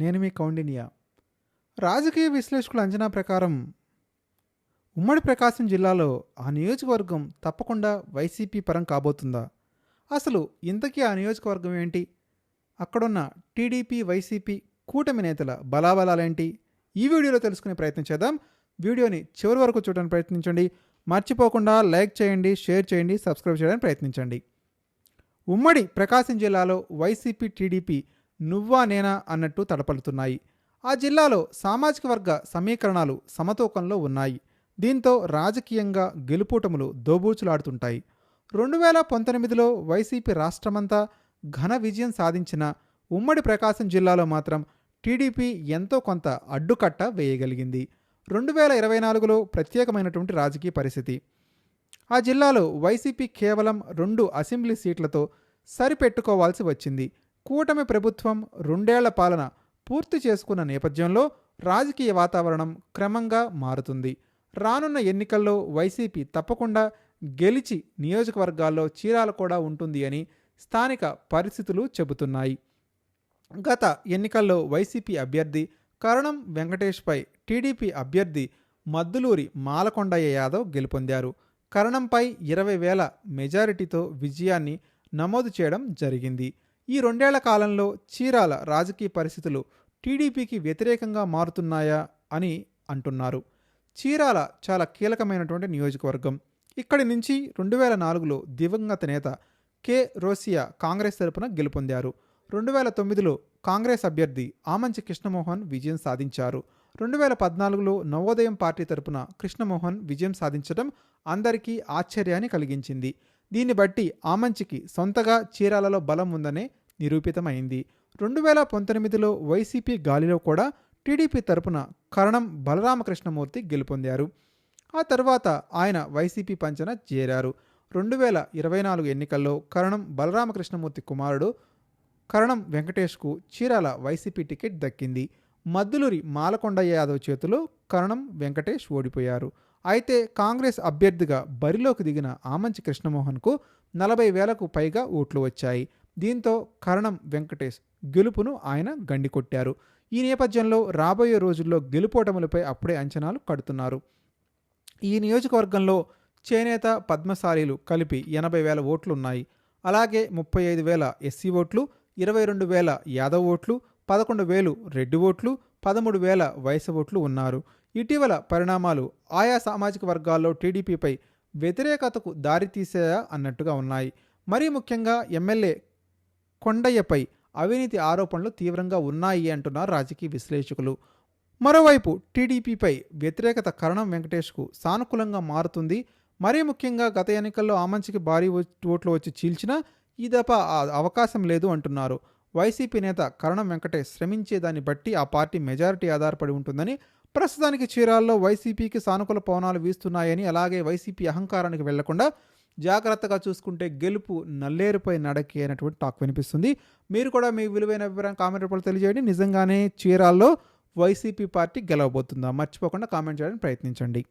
నేను మీ కౌండిన్య. రాజకీయ విశ్లేషకుల అంచనా ప్రకారం ఉమ్మడి ప్రకాశం జిల్లాలో ఆ నియోజకవర్గం తప్పకుండా వైసీపీ పరం కాబోతుందా? అసలు ఇంతకీ ఆ నియోజకవర్గం ఏంటి? అక్కడున్న టీడీపీ, వైసీపీ కూటమి నేతల బలాబలాలేంటి? ఈ వీడియోలో తెలుసుకునే ప్రయత్నం చేద్దాం. వీడియోని చివరి వరకు చూడడానికి ప్రయత్నించండి. మర్చిపోకుండా లైక్ చేయండి, షేర్ చేయండి, సబ్స్క్రైబ్ చేయడానికి ప్రయత్నించండి. ఉమ్మడి ప్రకాశం జిల్లాలో వైసీపీ, టీడీపీ నువ్వా నేనా అన్నట్టు తడపలుతున్నాయి. ఆ జిల్లాలో సామాజిక వర్గ సమీకరణాలు సమతూకంలో ఉన్నాయి. దీంతో రాజకీయంగా గెలుపోటములు దోబూచులాడుతుంటాయి. 2019లో వైసీపీ రాష్ట్రమంతా ఘన విజయం సాధించిన ఉమ్మడి ప్రకాశం జిల్లాలో మాత్రం టీడీపీ ఎంతో కొంత అడ్డుకట్ట వేయగలిగింది. 2024లో ప్రత్యేకమైనటువంటి రాజకీయ పరిస్థితి. ఆ జిల్లాలో వైసీపీ కేవలం 2 అసెంబ్లీ సీట్లతో సరిపెట్టుకోవాల్సి వచ్చింది. కూటమి ప్రభుత్వం 2 ఏళ్ల పాలన పూర్తి చేసుకున్న నేపథ్యంలో రాజకీయ వాతావరణం క్రమంగా మారుతుంది. రానున్న ఎన్నికల్లో వైసీపీ తప్పకుండా గెలిచి నియోజకవర్గాల్లో చీరాల కూడా ఉంటుంది అని స్థానిక పరిస్థితులు చెబుతున్నాయి. గత ఎన్నికల్లో వైసీపీ అభ్యర్థి కరణం వెంకటేష్పై టీడీపీ అభ్యర్థి మద్దులూరి మాలకొండయ్య యాదవ్ గెలుపొందారు. కరణంపై 20,000 మెజారిటీతో విజయాన్ని నమోదు చేయడం జరిగింది. ఈ 2 ఏళ్ల కాలంలో చీరాల రాజకీయ పరిస్థితులు టీడీపీకి వ్యతిరేకంగా మారుతున్నాయా అని అంటున్నారు. చీరాల చాలా కీలకమైనటువంటి నియోజకవర్గం. ఇక్కడి నుంచి 2004లో దివంగత నేత కె రోసియా కాంగ్రెస్ తరపున గెలుపొందారు. 2009లో కాంగ్రెస్ అభ్యర్థి ఆమంచి కృష్ణమోహన్ విజయం సాధించారు. 2014లో నవోదయం పార్టీ తరపున కృష్ణమోహన్ విజయం సాధించడం అందరికీ ఆశ్చర్యాన్ని కలిగించింది. దీన్ని బట్టి ఆమంచికి సొంతగా చీరాలలో బలం ఉందనే నిరూపితమైంది. 2019లో వైసీపీ గాలిలో కూడా టీడీపీ తరపున కరణం బలరామకృష్ణమూర్తి గెలుపొందారు. ఆ తర్వాత ఆయన వైసీపీ పంచన చేరారు. 2024 ఎన్నికల్లో కరణం బలరామకృష్ణమూర్తి కుమారుడు కరణం వెంకటేష్కు చీరాల వైసీపీ టికెట్ దక్కింది. మద్దులూరి మాలకొండయ్య యాదవ్ చేతిలో కరణం వెంకటేష్ ఓడిపోయారు. అయితే కాంగ్రెస్ అభ్యర్థిగా బరిలోకి దిగిన ఆమంచి కృష్ణమోహన్కు 40,000కు పైగా ఓట్లు వచ్చాయి. దీంతో కరణం వెంకటేష్ గెలుపును ఆయన గండికొట్టారు. ఈ నేపథ్యంలో రాబోయే రోజుల్లో గెలుపోటములపై అప్పుడే అంచనాలు కడుతున్నారు. ఈ నియోజకవర్గంలో చేనేత, పద్మశాలీలు కలిపి 80,000 ఓట్లున్నాయి. అలాగే 35,000 ఎస్సీ ఓట్లు, 22,000 యాదవ్ ఓట్లు, 11,000 రెడ్డి ఓట్లు, 13,000 వైశ్య ఓట్లు ఉన్నారు. ఇటీవల పరిణామాలు ఆయా సామాజిక వర్గాల్లో టీడీపీపై వ్యతిరేకతకు దారితీసాయా అన్నట్టుగా ఉన్నాయి. మరీ ముఖ్యంగా ఎమ్మెల్యే కొండయ్యపై అవినీతి ఆరోపణలు తీవ్రంగా ఉన్నాయి అంటున్నారు రాజకీయ విశ్లేషకులు. మరోవైపు టీడీపీపై వ్యతిరేకత కరణం వెంకటేష్కు సానుకూలంగా మారుతుంది. మరీ ముఖ్యంగా గత ఎన్నికల్లో ఆమంచికి భారీ ఓట్లు వచ్చి చీల్చినా ఈ దఫా అవకాశం లేదు అంటున్నారు. వైసీపీ నేత కరణం వెంకటేష్ శ్రమించేదాన్ని బట్టి ఆ పార్టీ మెజారిటీ ఆధారపడి ఉంటుందని, ప్రస్తుతానికి చీరాల్లో వైసీపీకి సానుకూల పవనాలు వీస్తున్నాయని, అలాగే వైసీపీ అహంకారానికి వెళ్లకుండా జాగ్రత్తగా చూసుకుంటే గెలుపు నల్లేరుపై నడకి అనేటువంటి టాక్ వినిపిస్తుంది. మీరు కూడా మీ విలువైన అభిప్రాయం కామెంట్ రూపంలో తెలియజేయండి. నిజంగానే చీరాల్లో వైసీపీ పార్టీ గెలవబోతుందా? మర్చిపోకుండా కామెంట్ చేయడానికి ప్రయత్నించండి.